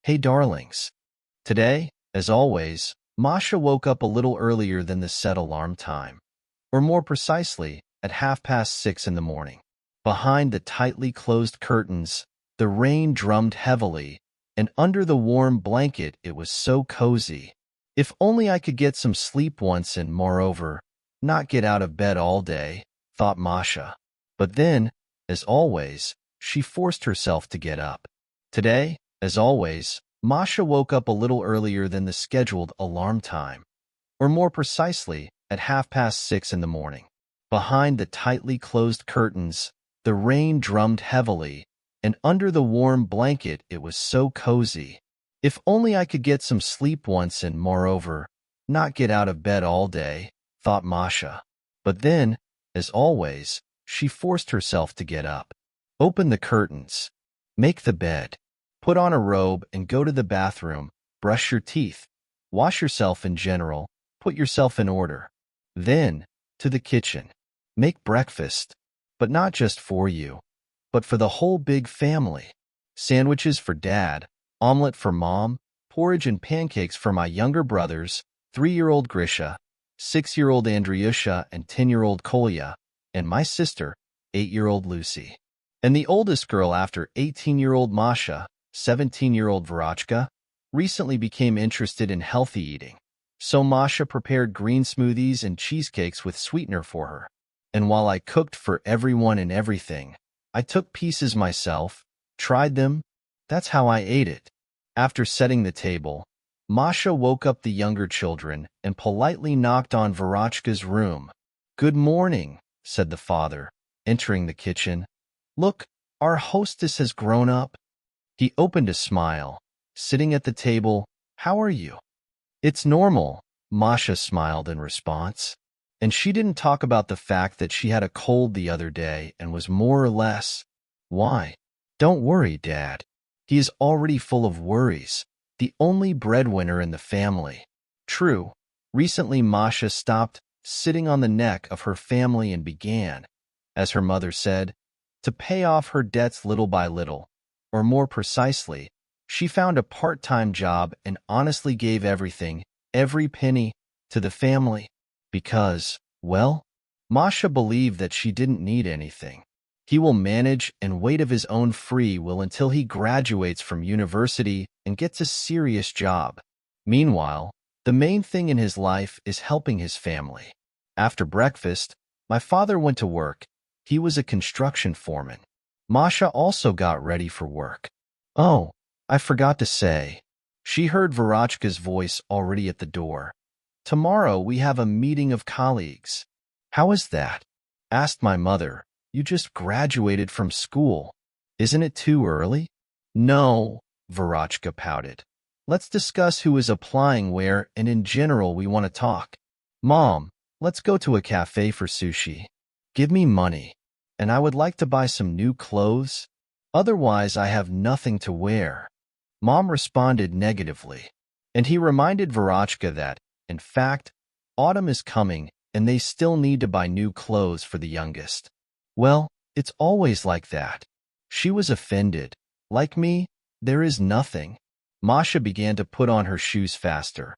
Hey darlings. Today, as always, Masha woke up a little earlier than the set alarm time, or more precisely, at 6:30 in the morning. Behind the tightly closed curtains, the rain drummed heavily, and under the warm blanket it was so cozy. If only I could get some sleep once and, moreover, not get out of bed all day, thought Masha. But then, as always, she forced herself to get up. Today, as always, Masha woke up a little earlier than the scheduled alarm time, or more precisely, at 6:30 in the morning. Behind the tightly closed curtains, the rain drummed heavily, and under the warm blanket it was so cozy. If only I could get some sleep once and, moreover, not get out of bed all day, thought Masha. But then, as always, she forced herself to get up. Open the curtains. Make the bed. Put on a robe and go to the bathroom. Brush your teeth. Wash yourself in general. Put yourself in order. Then, to the kitchen. Make breakfast. But not just for you, but for the whole big family. Sandwiches for Dad, omelet for Mom, porridge and pancakes for my younger brothers, 3-year-old Grisha, 6-year-old Andriusha, and 10-year-old Kolya, and my sister, 8-year-old Lucy. And the oldest girl after 18-year-old Masha, 17-year-old Verochka, recently became interested in healthy eating. So Masha prepared green smoothies and cheesecakes with sweetener for her. And while I cooked for everyone and everything, I took pieces myself, tried them. That's how I ate it. After setting the table, Masha woke up the younger children and politely knocked on Verochka's room. "Good morning," said the father, entering the kitchen. "Look, our hostess has grown up." He opened a smile. Sitting at the table, "How are you?" "It's normal," Masha smiled in response. And she didn't talk about the fact that she had a cold the other day and was more or less. "Why?" "Don't worry, Dad. He is already full of worries, the only breadwinner in the family." True, recently Masha stopped sitting on the neck of her family and began, as her mother said, to pay off her debts little by little, or more precisely, she found a part-time job and honestly gave everything, every penny, to the family. Because, well, Masha believed that she didn't need anything. He will manage and wait of his own free will until he graduates from university and gets a serious job. Meanwhile, the main thing in his life is helping his family. After breakfast, my father went to work. He was a construction foreman. Masha also got ready for work. "Oh, I forgot to say." She heard Verochka's voice already at the door. "Tomorrow we have a meeting of colleagues." "How is that?" asked my mother. "You just graduated from school. Isn't it too early?" "No," Verochka pouted. "Let's discuss who is applying where, and in general we want to talk." "Mom, let's go to a cafe for sushi. Give me money. And I would like to buy some new clothes. Otherwise I have nothing to wear." Mom responded negatively. And he reminded Verochka that, in fact, autumn is coming and they still need to buy new clothes for the youngest. "Well, it's always like that." She was offended. "Like me, there is nothing." Masha began to put on her shoes faster.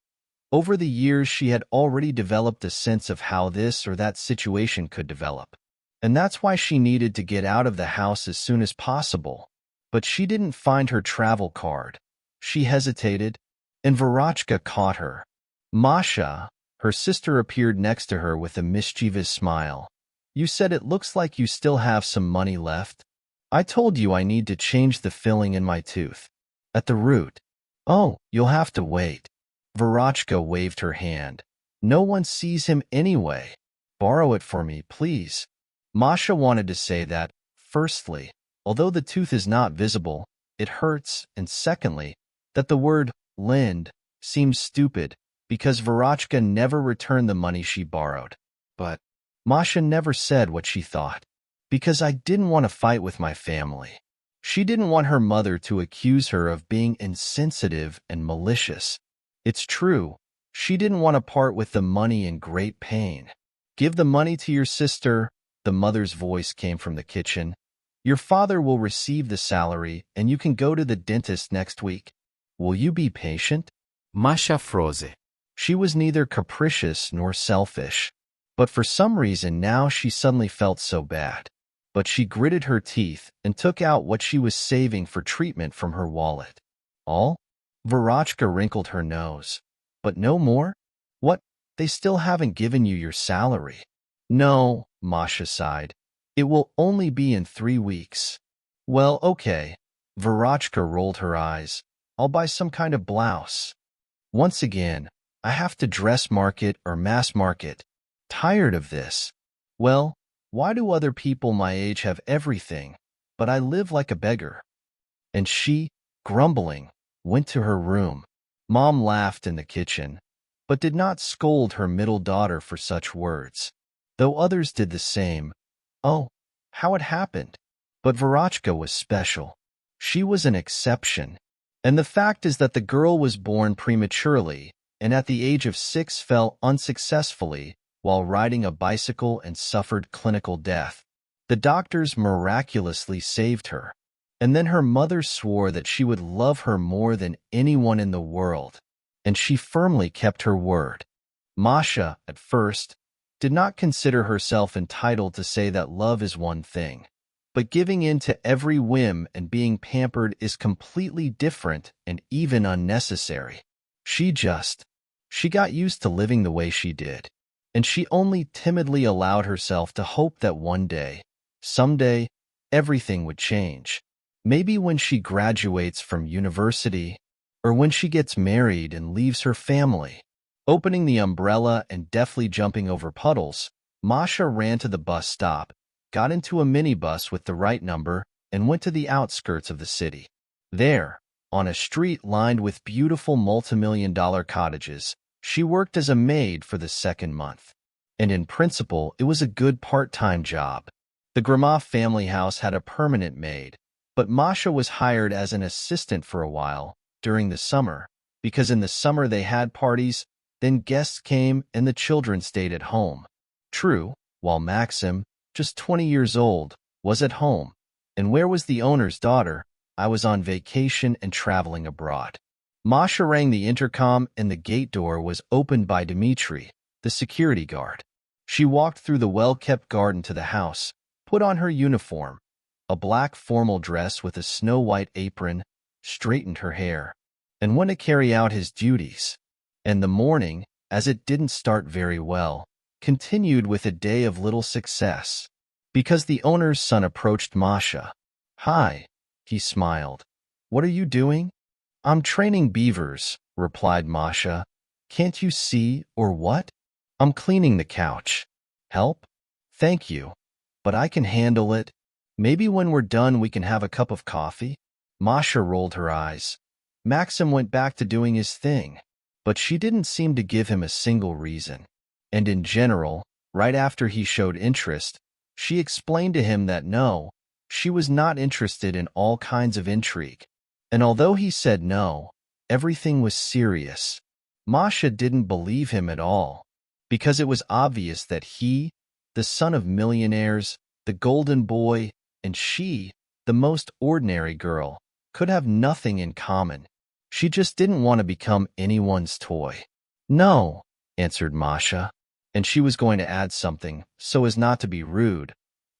Over the years she had already developed a sense of how this or that situation could develop. And that's why she needed to get out of the house as soon as possible. But she didn't find her travel card. She hesitated, and Verochka caught her. "Masha," her sister appeared next to her with a mischievous smile. "You said it looks like you still have some money left. I told you I need to change the filling in my tooth. At the root." "Oh, you'll have to wait." Verochka waved her hand. "No one sees him anyway. Borrow it for me, please." Masha wanted to say that, firstly, although the tooth is not visible, it hurts, and secondly, that the word lend seems stupid, because Verochka never returned the money she borrowed. But Masha never said what she thought. "Because I didn't want to fight with my family." She didn't want her mother to accuse her of being insensitive and malicious. It's true, she didn't want to part with the money in great pain. "Give the money to your sister," the mother's voice came from the kitchen. "Your father will receive the salary and you can go to the dentist next week." Will you be patient? Masha froze. She was neither capricious nor selfish, but for some reason now she suddenly felt so bad. But she gritted her teeth and took out what she was saving for treatment from her wallet. All? Verochka wrinkled her nose. But no more? What? They still haven't given you your salary. No, Masha sighed. It will only be in 3 weeks. Well, okay. Verochka rolled her eyes. I'll buy some kind of blouse. Once again, I have to dress market or mass market. Tired of this. Well, why do other people my age have everything, but I live like a beggar? And she, grumbling, went to her room. Mom laughed in the kitchen, but did not scold her middle daughter for such words, though others did the same. Oh, how it happened. But Verochka was special. She was an exception. And the fact is that the girl was born prematurely and at the age of 6 fell unsuccessfully while riding a bicycle and suffered clinical death. The doctors miraculously saved her. And then her mother swore that she would love her more than anyone in the world. And she firmly kept her word. Masha, at first, did not consider herself entitled to say that love is one thing. But giving in to every whim and being pampered is completely different and even unnecessary. She got used to living the way she did. And she only timidly allowed herself to hope that one day, someday, everything would change. Maybe when she graduates from university, or when she gets married and leaves her family. Opening the umbrella and deftly jumping over puddles, Masha ran to the bus stop, got into a minibus with the right number, and went to the outskirts of the city. There, on a street lined with beautiful multimillion-dollar cottages, she worked as a maid for the 2nd month. And in principle, it was a good part-time job. The Grama family house had a permanent maid, but Masha was hired as an assistant for a while, during the summer, because in the summer they had parties, then guests came and the children stayed at home. True, while Maxim, just 20 years old, was at home. And where was the owner's daughter? I was on vacation and traveling abroad. Masha rang the intercom and the gate door was opened by Dmitri, the security guard. She walked through the well-kept garden to the house, put on her uniform, a black formal dress with a snow-white apron, straightened her hair, and went to carry out his duties. And the morning, as it didn't start very well, continued with a day of little success. Because the owner's son approached Masha. Hi, he smiled. What are you doing? I'm training beavers, replied Masha. Can't you see, or what? I'm cleaning the couch. Help? Thank you. But I can handle it. Maybe when we're done we can have a cup of coffee? Masha rolled her eyes. Maxim went back to doing his thing, but she didn't seem to give him a single reason. And in general, right after he showed interest, she explained to him that no, she was not interested in all kinds of intrigue. And although he said no, everything was serious. Masha didn't believe him at all, because it was obvious that he, the son of millionaires, the golden boy, and she, the most ordinary girl, could have nothing in common. She just didn't want to become anyone's toy. No, answered Masha, and she was going to add something, so as not to be rude.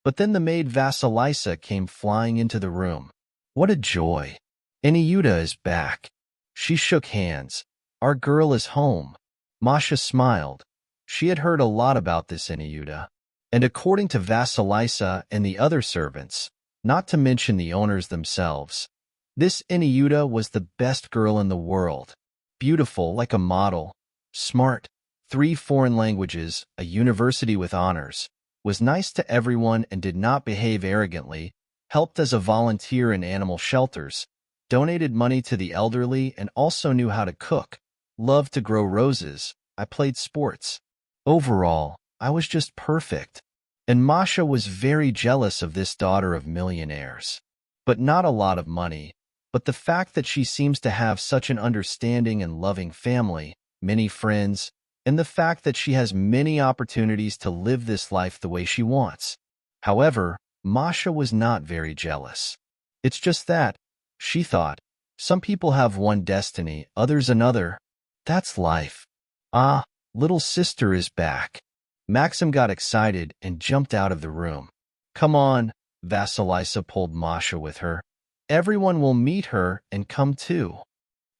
But then the maid Vasilisa came flying into the room. What a joy! Aniuta is back. She shook hands. Our girl is home. Masha smiled. She had heard a lot about this Aniuta. And according to Vasilisa and the other servants, not to mention the owners themselves, this Aniuta was the best girl in the world. Beautiful like a model, smart, 3 foreign languages, a university with honors, was nice to everyone and did not behave arrogantly, helped as a volunteer in animal shelters, donated money to the elderly and also knew how to cook, loved to grow roses. I played sports. Overall, I was just perfect. And Masha was very jealous of this daughter of millionaires. But not a lot of money, but the fact that she seems to have such an understanding and loving family, many friends, and the fact that she has many opportunities to live this life the way she wants. However, Masha was not very jealous. It's just that, she thought, Some people have one destiny, others another. That's life. Ah, little sister is back. Maxim got excited and jumped out of the room. Come on, Vasilisa pulled Masha with her. Everyone will meet her and come too.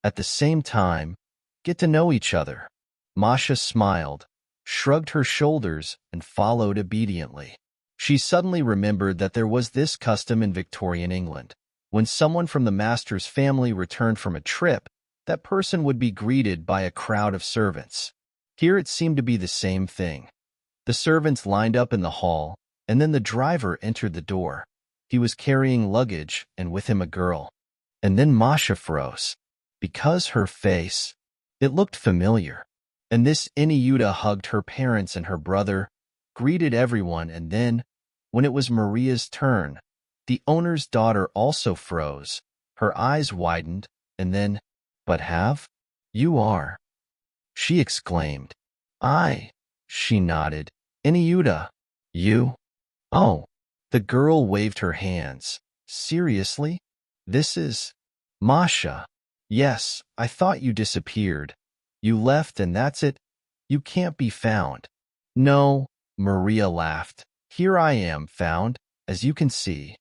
At the same time, get to know each other. Masha smiled, shrugged her shoulders, and followed obediently. She suddenly remembered that there was this custom in Victorian England. When someone from the master's family returned from a trip, that person would be greeted by a crowd of servants. Here it seemed to be the same thing. The servants lined up in the hall, and then the driver entered the door. He was carrying luggage, and with him a girl. And then Masha froze. Because her face, it looked familiar. And this Iniuta hugged her parents and her brother, greeted everyone, and then, when it was Maria's turn, the owner's daughter also froze. Her eyes widened, and then, but have? You are, she exclaimed. She nodded. Iniuta, you? Oh. The girl waved her hands. Seriously? This is Masha. Yes, I thought you disappeared. You left and that's it? You can't be found. No, Maria laughed. Here I am, found, as you can see.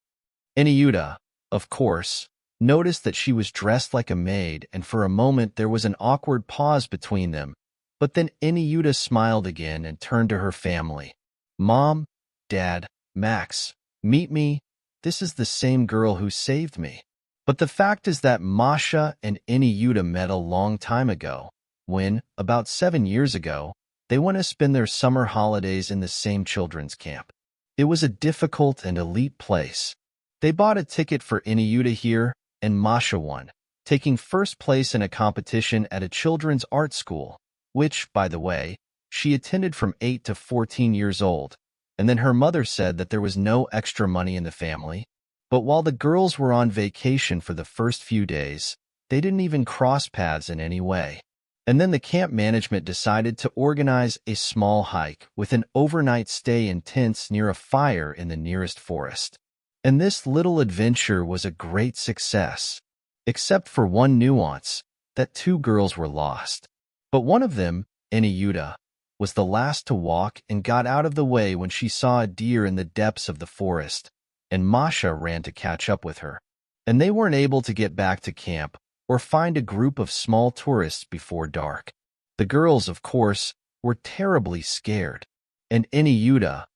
Iniuta, of course, noticed that she was dressed like a maid, and for a moment there was an awkward pause between them. But then Iniuta smiled again and turned to her family. Mom, Dad, Max, meet me. This is the same girl who saved me. But the fact is that Masha and Iniuta met a long time ago, when, about 7 years ago, they went to spend their summer holidays in the same children's camp. It was a difficult and elite place. They bought a ticket for Iniuta here, and Masha won, taking first place in a competition at a children's art school, which, by the way, she attended from 8 to 14 years old. And then her mother said that there was no extra money in the family. But while the girls were on vacation for the first few days, they didn't even cross paths in any way. And then the camp management decided to organize a small hike with an overnight stay in tents near a fire in the nearest forest. And this little adventure was a great success, except for one nuance, that 2 girls were lost. But one of them, Iniuta, was the last to walk and got out of the way when she saw a deer in the depths of the forest, and Masha ran to catch up with her. And they weren't able to get back to camp or find a group of small tourists before dark. The girls, of course, were terribly scared, and Iniuta,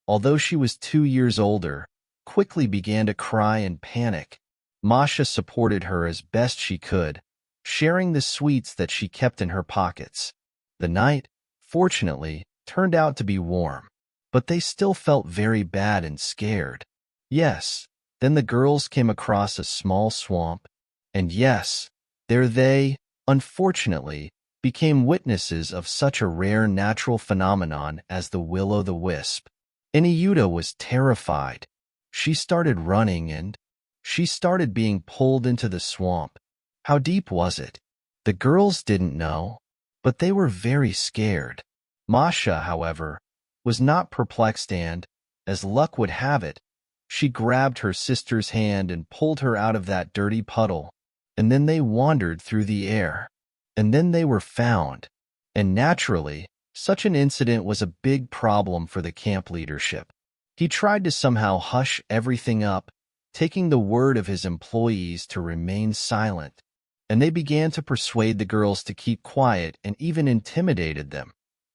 although she was 2 years older, quickly began to cry and panic. Masha supported her as best she could, sharing the sweets that she kept in her pockets. The night, fortunately, turned out to be warm, but they still felt very bad and scared. Yes, then the girls came across a small swamp, and yes, there they, unfortunately, became witnesses of such a rare natural phenomenon as the will-o'-the-wisp. Iniuta was terrified. She started running and she started being pulled into the swamp. How deep was it? The girls didn't know, but they were very scared. Masha, however, was not perplexed and, as luck would have it, she grabbed her sister's hand and pulled her out of that dirty puddle, and then they wandered through the air. And then they were found. And naturally, such an incident was a big problem for the camp leadership. He tried to somehow hush everything up, taking the word of his employees to remain silent. And they began to persuade the girls to keep quiet and even intimidated them.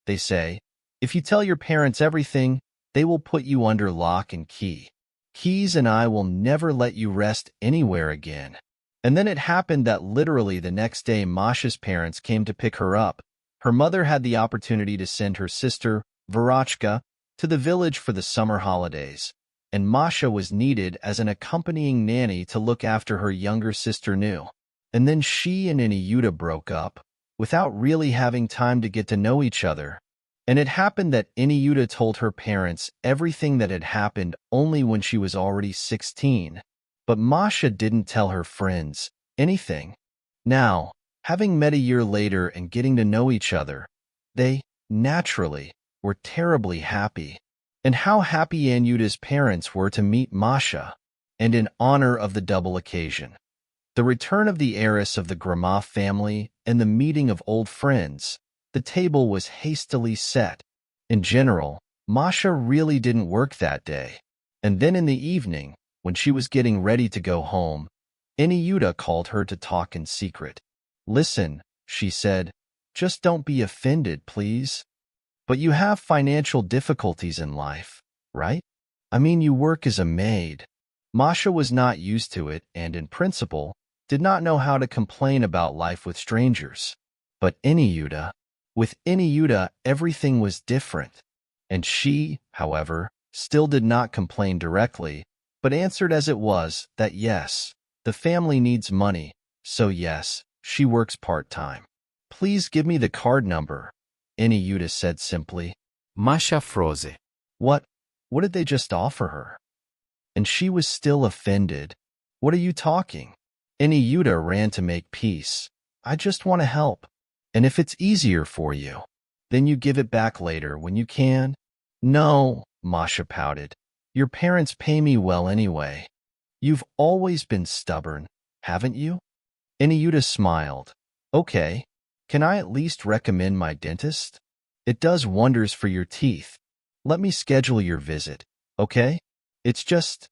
They say, if you tell your parents everything, they will put you under lock and key. Keys and I will never let you rest anywhere again. And then it happened that literally the next day Masha's parents came to pick her up. Her mother had the opportunity to send her sister, Verachka, to the village for the summer holidays, and Masha was needed as an accompanying nanny to look after her younger sister Nu. And then she and Iniuta broke up, without really having time to get to know each other. And it happened that Iniuta told her parents everything that had happened only when she was already 16. But Masha didn't tell her friends anything. Now, having met a year later and getting to know each other, they, naturally, were terribly happy. And how happy Iniuta's parents were to meet Masha. And in honor of the double occasion, The return of the heiress of the Gromov family and the meeting of old friends, the table was hastily set. In general, Masha really didn't work that day. And then in the evening, when she was getting ready to go home, Yuta called her to talk in secret. "Listen," she said, "just don't be offended, please. But you have financial difficulties in life, right? I mean, you work as a maid." Masha was not used to it and, in principle, did not know how to complain about life with strangers. But with Yuta, everything was different. And she, however, still did not complain directly, but answered as it was that yes, the family needs money, so yes, she works part-time. "Please give me the card number," Yuta said simply. Masha froze. What did they just offer her? And she was still offended. "What are you talking?" Yuta ran to make peace. "I just want to help. And if it's easier for you, then you give it back later when you can." "No," Masha pouted. "Your parents pay me well anyway." "You've always been stubborn, haven't you?" Yuta smiled. "Okay, can I at least recommend my dentist? It does wonders for your teeth. Let me schedule your visit, okay? It's just,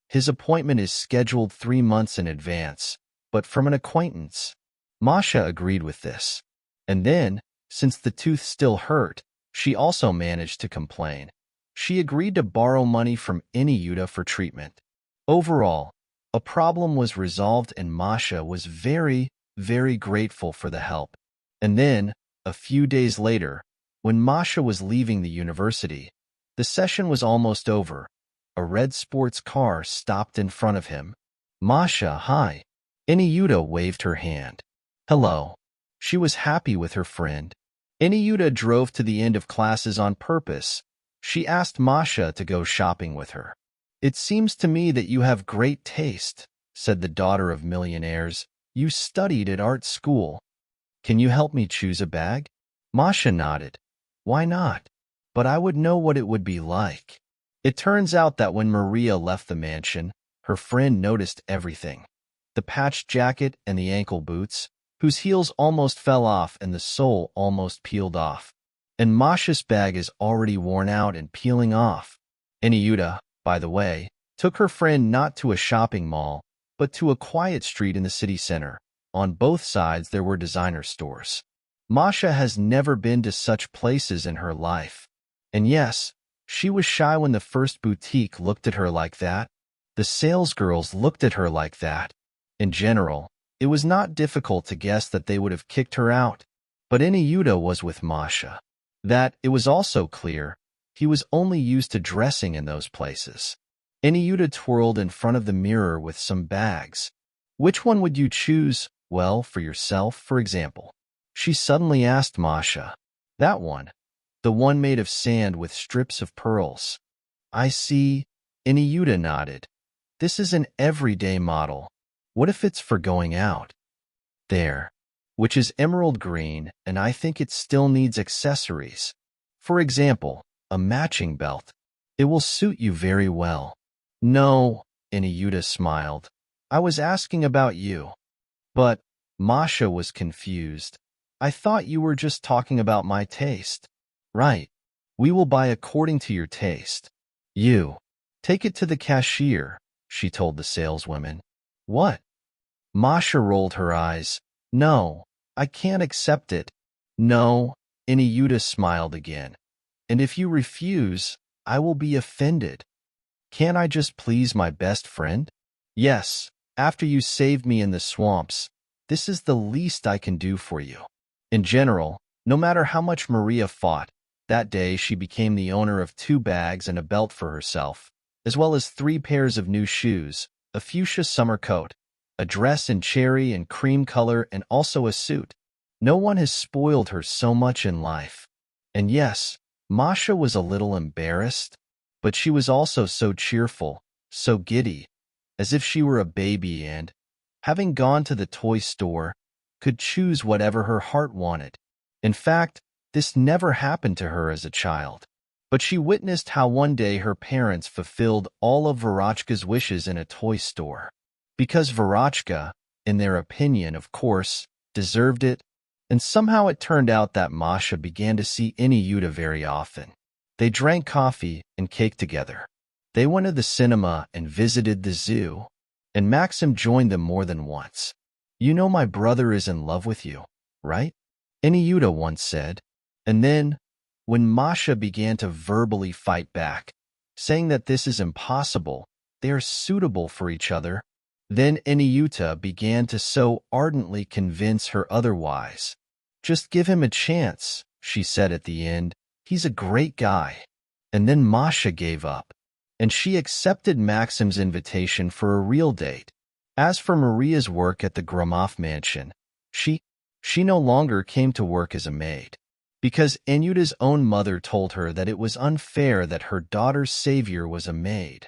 his appointment is scheduled 3 months in advance, but from an acquaintance." Masha agreed with this. And then, since the tooth still hurt, she also managed to complain. She agreed to borrow money from Yuta for treatment. Overall, a problem was resolved and Masha was very, very grateful for the help. And then, a few days later, when Masha was leaving the university, the session was almost over. A red sports car stopped in front of him. "Masha, hi." Yuta waved her hand. "Hello." She was happy with her friend. Yuta drove to the end of classes on purpose. She asked Masha to go shopping with her. "It seems to me that you have great taste," said the daughter of millionaires. "You studied at art school. Can you help me choose a bag?" Masha nodded. "Why not? But I would know what it would be like." It turns out that when Maria left the mansion, her friend noticed everything. The patched jacket and the ankle boots, whose heels almost fell off and the sole almost peeled off. And Masha's bag is already worn out and peeling off. Yuta, by the way, took her friend not to a shopping mall, but to a quiet street in the city center. On both sides there were designer stores. Masha has never been to such places in her life. And yes, she was shy when the first boutique looked at her like that. The salesgirls looked at her like that. In general, it was not difficult to guess that they would have kicked her out. But Yuta was with Masha. That, it was also clear, he was only used to dressing in those places. Yuta twirled in front of the mirror with some bags. "Which one would you choose, well, for yourself, for example?" She suddenly asked Masha. "That one. The one made of sand with strips of pearls." "I see." Yuta nodded. "This is an everyday model. What if it's for going out?" "There. Which is emerald green, and I think it still needs accessories. For example, a matching belt. It will suit you very well." "No," Yuta smiled. "I was asking about you." "But," Masha was confused, "I thought you were just talking about my taste." "Right. We will buy according to your taste. You take it to the cashier," she told the saleswoman. "What?" Masha rolled her eyes. "No, I can't accept it." "No," Yuta smiled again. "And if you refuse, I will be offended. Can't I just please my best friend?" "Yes, after you saved me in the swamps, this is the least I can do for you." In general, no matter how much Maria fought, that day she became the owner of 2 bags and a belt for herself, as well as 3 pairs of new shoes, a fuchsia summer coat, a dress in cherry and cream color, and also a suit. No one has spoiled her so much in life. And yes, Masha was a little embarrassed, but she was also so cheerful, so giddy, as if she were a baby and, having gone to the toy store, could choose whatever her heart wanted. In fact, this never happened to her as a child. But she witnessed how one day her parents fulfilled all of Verochka's wishes in a toy store. because Verotchka, in their opinion, of course, deserved it, and somehow it turned out that Masha began to see Iniyuta very often. They drank coffee and cake together. They went to the cinema and visited the zoo, and Maxim joined them more than once. "You know my brother is in love with you, right?" Iniyuta once said. And then, when Masha began to verbally fight back, saying that this is impossible, they are suitable for each other, then Iniyuta began to so ardently convince her otherwise. "Just give him a chance," she said at the end. "He's a great guy." And then Masha gave up, and she accepted Maxim's invitation for a real date. As for Maria's work at the Gromov mansion, she no longer came to work as a maid, because Anyuta's own mother told her that it was unfair that her daughter's savior was a maid.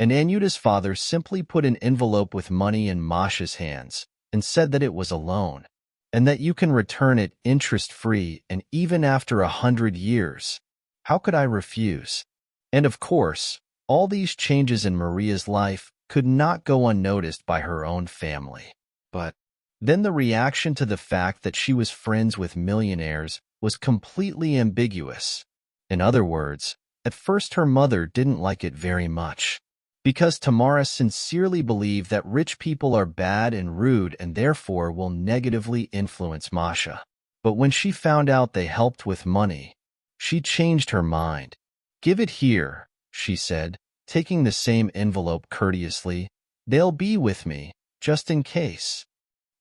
And Anyuta's father simply put an envelope with money in Masha's hands and said that it was a loan, and that you can return it interest-free and even after 100 years. How could I refuse? And of course, all these changes in Maria's life could not go unnoticed by her own family. But then the reaction to the fact that she was friends with millionaires was completely ambiguous. In other words, at first her mother didn't like it very much, because Tamara sincerely believed that rich people are bad and rude and therefore will negatively influence Masha. But when she found out they helped with money, she changed her mind. "Give it here," she said, taking the same envelope courteously. "They'll be with me, just in case.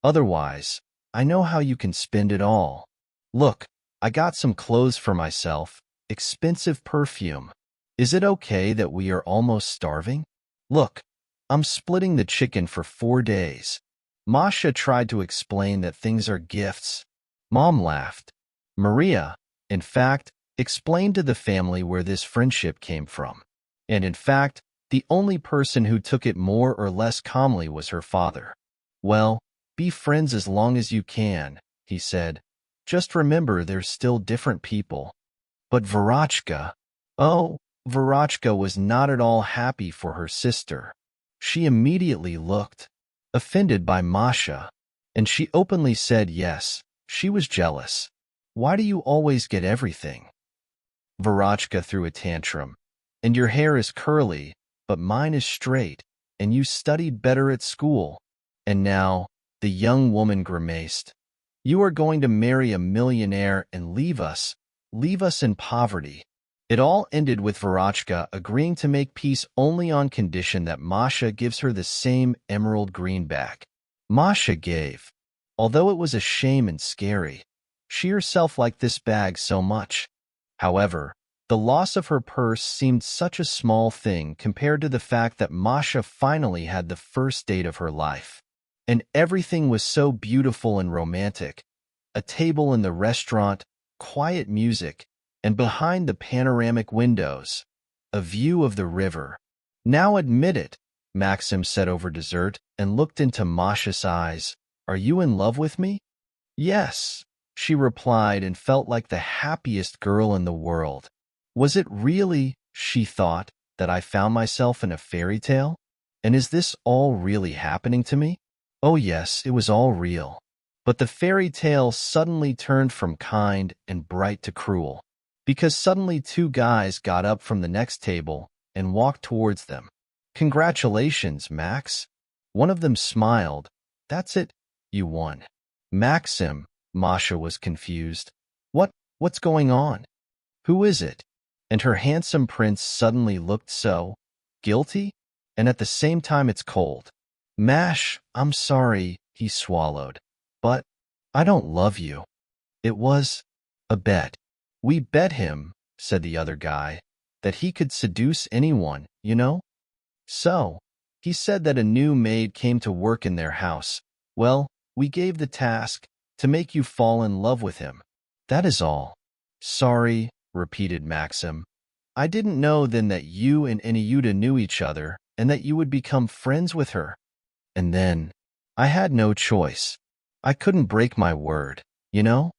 Otherwise, I know how you can spend it all. Look, I got some clothes for myself, expensive perfume. Is it okay that we are almost starving? Look, I'm splitting the chicken for 4 days." Masha tried to explain that things are gifts. Mom laughed. Maria, in fact, explained to the family where this friendship came from. And in fact, the only person who took it more or less calmly was her father. "Well, be friends as long as you can," he said. "Just remember there's still different people." But Verotchka, Verotchka was not at all happy for her sister. She immediately looked offended by Masha, and she openly said yes, she was jealous. "Why do you always get everything?" Verotchka threw a tantrum. "And your hair is curly, but mine is straight, and you studied better at school." And now, the young woman grimaced. "You are going to marry a millionaire and leave us in poverty." It all ended with Verotchka agreeing to make peace only on condition that Masha gives her the same emerald greenback. Masha gave. Although it was a shame and scary, she herself liked this bag so much. However, the loss of her purse seemed such a small thing compared to the fact that Masha finally had the first date of her life. And everything was so beautiful and romantic. A table in the restaurant, quiet music, and behind the panoramic windows, a view of the river. "Now admit it," Maxim said over dessert and looked into Masha's eyes. "Are you in love with me?" "Yes," she replied and felt like the happiest girl in the world. Was it really, she thought, that I found myself in a fairy tale? And is this all really happening to me? Oh yes, it was all real. But the fairy tale suddenly turned from kind and bright to cruel, because suddenly 2 guys got up from the next table and walked towards them. "Congratulations, Max." One of them smiled. "That's it, you won." "Maxim," Masha was confused. What's going on? Who is it?" And her handsome prince suddenly looked so guilty, and at the same time it's cold. "Mash, I'm sorry," he swallowed. "But I don't love you. It was a bet. We bet him," said the other guy, "that he could seduce anyone, you know? So, he said that a new maid came to work in their house. Well, we gave the task to make you fall in love with him. That is all." "Sorry," repeated Maxim. "I didn't know then that you and Iniyuta knew each other and that you would become friends with her. And then, I had no choice. I couldn't break my word, you know?"